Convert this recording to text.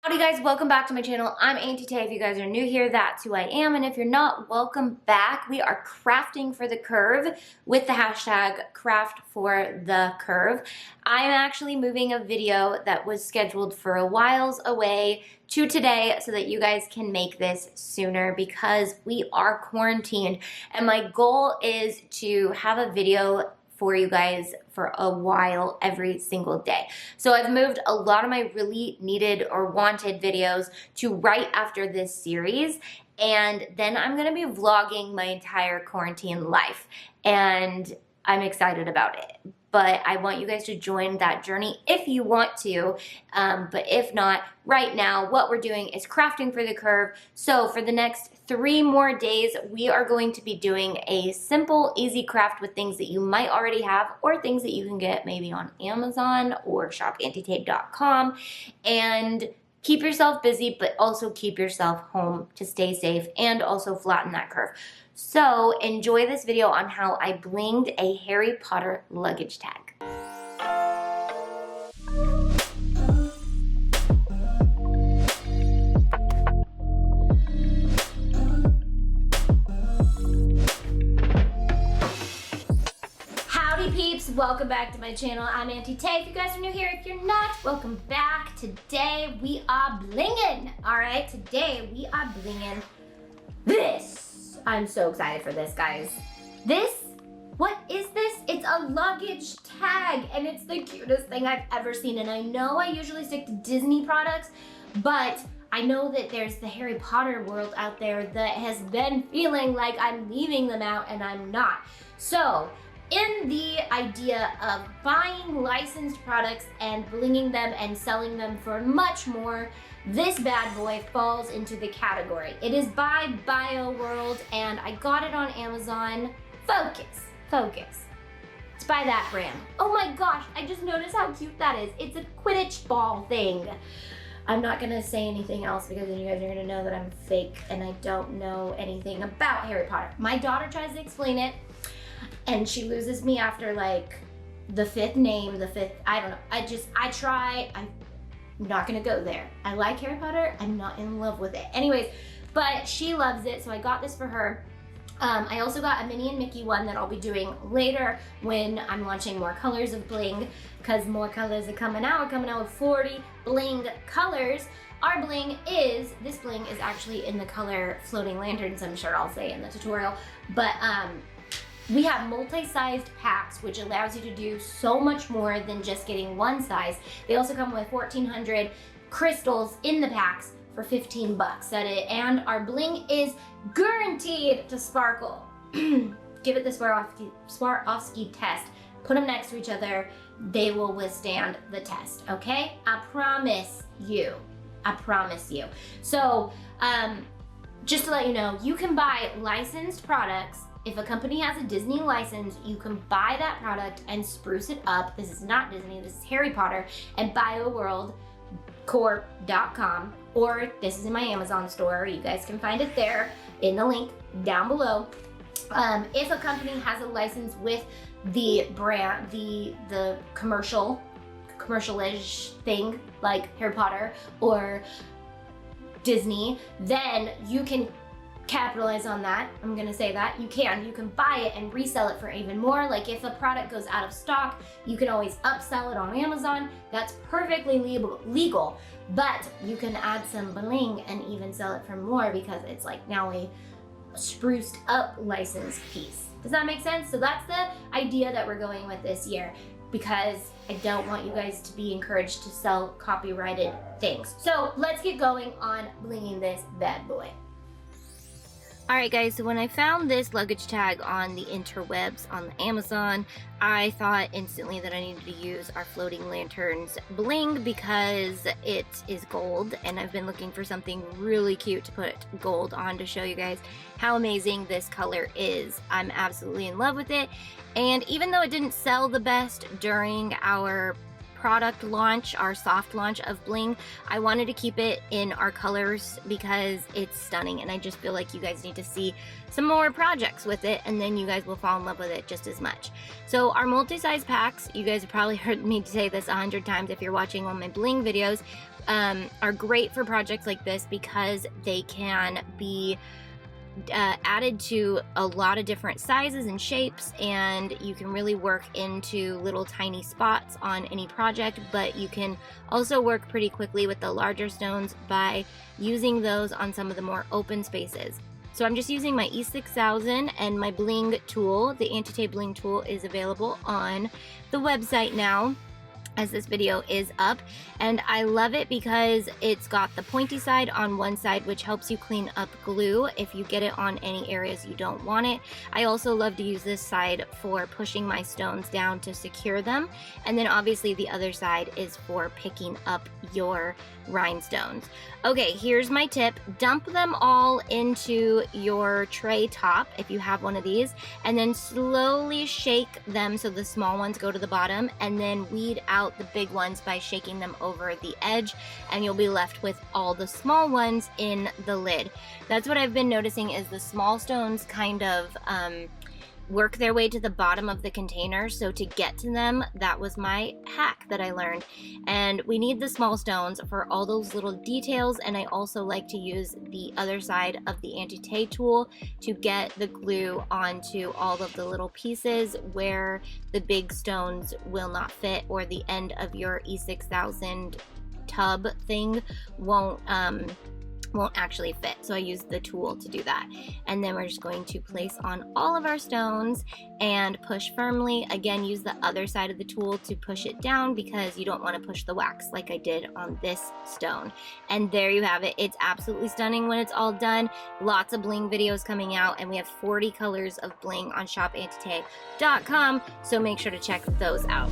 Howdy guys, welcome back to my channel. I'm Auntie Tay. If you guys are new here, that's who I am. And if you're not, welcome back. We are crafting for the curve with the hashtag craft for the curve. I'm actually moving a video that was scheduled for a whiles away to today so that you guys can make this sooner because we are quarantined. And my goal is to have a video for you guys for a while every single day. So I've moved a lot of my really needed or wanted videos to right after this series, and then I'm gonna be vlogging my entire quarantine life, and I'm excited about it. But I want you guys to join that journey if you want to, but if not, right now what we're doing is crafting for the curve. So for the next 3 more days, we are going to be doing a simple, easy craft with things that you might already have or things that you can get maybe on Amazon or shopauntietay.com, and keep yourself busy, but also keep yourself home to stay safe and also flatten that curve. So enjoy this video on how I blinged a Harry Potter luggage tag. Howdy peeps, welcome back to my channel. I'm Auntie Tay. If you guys are new here, if you're not, welcome back. Today we are blinging. All right, today we are blinging this. I'm so excited for this, guys. What is this? It's a luggage tag, and it's the cutest thing I've ever seen. And I know I usually stick to Disney products, but I know that there's the Harry Potter world out there that has been feeling like I'm leaving them out, and I'm not. So, in the idea of buying licensed products and blinging them and selling them for much more, this bad boy falls into the category. It is by BioWorld, and I got it on Amazon. Focus. It's by that brand. Oh my gosh, I just noticed how cute that is. It's a Quidditch ball thing. I'm not gonna say anything else because then you guys are gonna know that I'm fake and I don't know anything about Harry Potter. My daughter tries to explain it, and she loses me after like the 5th name, I don't know. I try, I'm not gonna go there. I like Harry Potter, I'm not in love with it. Anyways, but she loves it, so I got this for her. I also got a Minnie and Mickey one that I'll be doing later when I'm launching more colors of bling, because more colors are coming out. We're coming out with 40 bling colors. Our this bling is actually in the color Floating Lanterns, I'm sure I'll say in the tutorial, but we have multi-sized packs, which allows you to do so much more than just getting one size. They also come with 1,400 crystals in the packs for 15 bucks at it, and our bling is guaranteed to sparkle. Give it the Swarovski test. Put them next to each other. They will withstand the test, okay? I promise you. I promise you. So, just to let you know, you can buy licensed products. If a company has a Disney license, you can buy that product and spruce it up. This is not Disney, this is Harry Potter, and BioWorldCorp.com, or this is in my Amazon store. You guys can find it there in the link down below. If a company has a license with the brand, the commercial-ish thing like Harry Potter or Disney, then you can capitalize on that. I'm gonna say that. You can buy it and resell it for even more. Like if a product goes out of stock, you can always upsell it on Amazon. That's perfectly legal, but you can add some bling and even sell it for more because it's like now a spruced up licensed piece. Does that make sense? So that's the idea that we're going with this year, because I don't want you guys to be encouraged to sell copyrighted things. So let's get going on blinging this bad boy. Alright guys, so when I found this luggage tag on the interwebs on Amazon, I thought instantly that I needed to use our Floating Lanterns bling because it is gold, and I've been looking for something really cute to put gold on to show you guys how amazing this color is. I'm absolutely in love with it, and even though it didn't sell the best during our product launch, our soft launch of bling, I wanted to keep it in our colors because it's stunning, and I just feel like you guys need to see some more projects with it, and then you guys will fall in love with it just as much. So our multi-size packs, you guys have probably heard me say this 100 times if you're watching all my bling videos, are great for projects like this because they can be added to a lot of different sizes and shapes, and you can really work into little tiny spots on any project, but you can also work pretty quickly with the larger stones by using those on some of the more open spaces. So I'm just using my E6000 and my Bling tool. The Auntietay Bling tool is available on the website now, as this video is up, and I love it because it's got the pointy side on one side, which helps you clean up glue if you get it on any areas you don't want it. I also love to use this side for pushing my stones down to secure them, and then obviously the other side is for picking up your rhinestones. Okay, here's my tip. Dump them all into your tray top if you have one of these, and then slowly shake them so the small ones go to the bottom, and then weed out the big ones by shaking them over the edge, and you'll be left with all the small ones in the lid. That's what I've been noticing, is the small stones kind of work their way to the bottom of the container. So to get to them, that was my hack that I learned. And we need the small stones for all those little details, and I also like to use the other side of the Auntietay tool to get the glue onto all of the little pieces where the big stones will not fit, or the end of your E6000 tub thing won't actually fit. So I use the tool to do that. And then we're just going to place on all of our stones and push firmly. Again, use the other side of the tool to push it down because you don't want to push the wax like I did on this stone. And there you have it. It's absolutely stunning when it's all done. Lots of bling videos coming out, and we have 40 colors of bling on shopauntietay.com, so make sure to check those out.